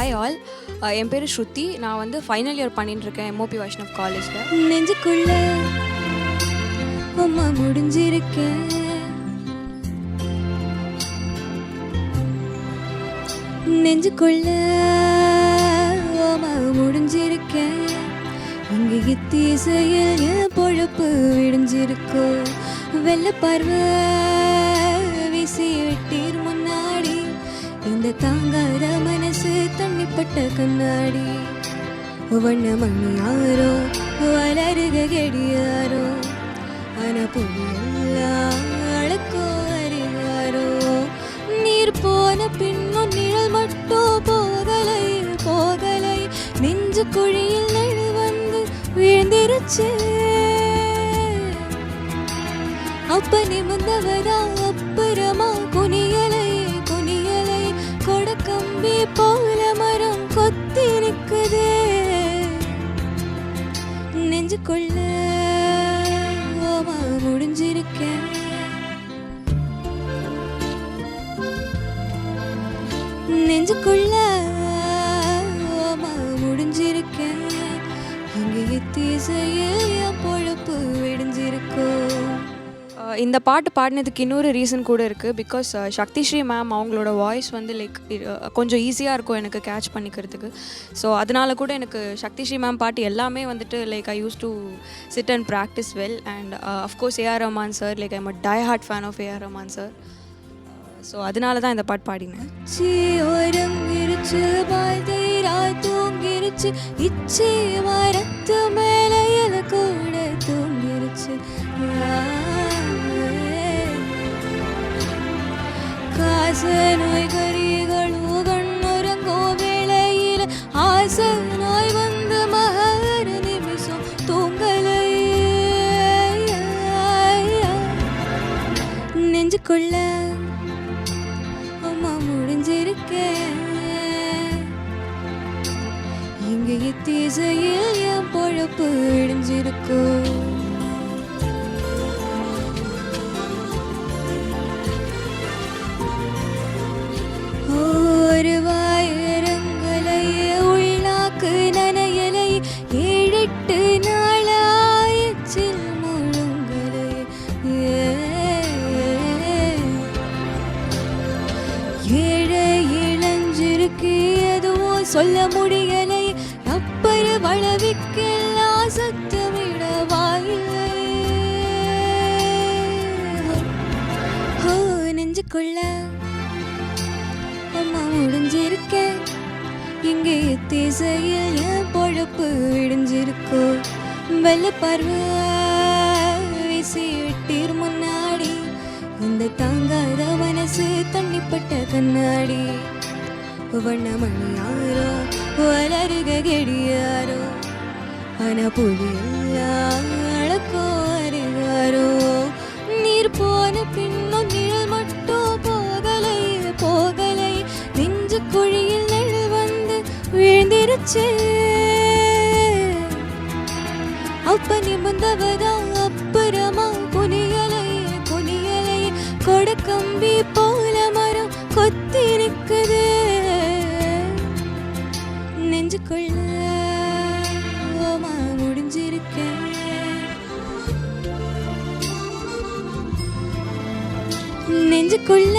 Hi all, என் பேர் ஸ்ருதி. நான் வந்து ஃபைனல் இயர் பண்ணிட்டுருக்கேன் எம்ஓபி வைஷ்ணவ் காலேஜில். நெஞ்சுக்குள்ள அம்மா முடிஞ்சிருக்கேன், நெஞ்சுக்குள்ள அம்மா முடிஞ்சிருக்கேன். இங்கே இத்தீசையில் என் பொழப்பு விடிஞ்சிருக்கோ. வெள்ள பார்வை வீசி விட்டீர் முன்னாடி, இந்த தாங்காத மனசு தண்ணிப்பட்ட கண்ணாடி. வண்ண மணியாரோ வளருக கெடியாரோ, ஆனா புரியெல்லாம் அழக்கோ அறிவாரோ. நீர் போன பின்னும் நிழல் மட்டும் போகலை போகலை, நெஞ்சு குழியில் நெழு வந்து விழுந்திருச்சு. அப்ப நிமிந்தவதா அப்புறமா குனியலை குனியலை, கொடக்கம்பி போல மரம் கொத்தி நிற்குதே. நெஞ்சுக்குள்ள ஓமா முடிஞ்சிருக்கேன், நெஞ்சுக்குள்ள ஓமா முடிஞ்சிருக்கேன். அங்கே தீசையில் என் பொழப்பு விடிஞ்சிருக்கோ. இந்த பாட்டு பாடினதுக்கு இன்னொரு ரீசன் கூட இருக்குது. பிகாஸ் சக்தி ஸ்ரீ மேம் அவங்களோட வாய்ஸ் வந்து லைக் கொஞ்சம் ஈஸியாக இருக்கும் எனக்கு கேட்ச் பண்ணிக்கிறதுக்கு. ஸோ அதனால கூட எனக்கு சக்தி ஸ்ரீ மேம் பாட்டு எல்லாமே வந்துட்டு like I use to sit and practise well. And of course AR Rahman sir, like I'm a die hard fan of AR Rahman sir. So அதனால தான் இந்த பாட்டு பாடினேன். ஓரங்கிருச்சு பாதைரா தூங்கிருச்சு, இச்சி மரத்து மேலே என கூட தூங்கிருச்சு. காச நோய் கரிகளும் கண்ணுறங்கோ வேளையில், ஆச நோய் வந்து மகர நிமிஷம் தூங்கலை. நெஞ்சுக்குள்ள அம்மா முடிஞ்சிருக்கேன், இங்கே தீசையில் என் பொழப்பு விடிஞ்சிருக்கும். ஒரு வாயரங்களை உள்நாக்கு நனையலை, 7-8 நாளாயிச்சில் முழுங்கலை. ஏழை இளஞ்சிருக்கு எதுவும் சொல்ல முடியலை, அப்பற வளவிக்கெல்லாம் சத்தமிட வாயில்லை. நெஞ்சுக்குள்ள அம்மா முடிஞ்சிருக்கேன், இங்கே திசையில் என் பொழப்பு விடிஞ்சிருக்கோ. வெள்ள பார்வை வீசி விட்டீர் முன்னாடி, இந்த தாங்காத மனசு தண்ணிப்பட்ட கண்ணாடி. வண்ண மணியாரோ வளருக கெடியாரோ, ஆனா புரியெல்லாம் அழக்கோ அறிவாரோ. நீர் போன பின்னும் நிழல் மட்டும் போகலை போகலை, நெஞ்சு குழியில் நெழல் வந்து விழுந்திருச்சு. அப்ப நிமிந்தவதா அப்புறமா குனியலை குனியலை, கொடக்கம்பி போல மரம் கொத்தி நிற்குது. நெஞ்சுக்குள்ள ஓமா முடிஞ்சிருக்கேன், நெஞ்சுக்குள்ள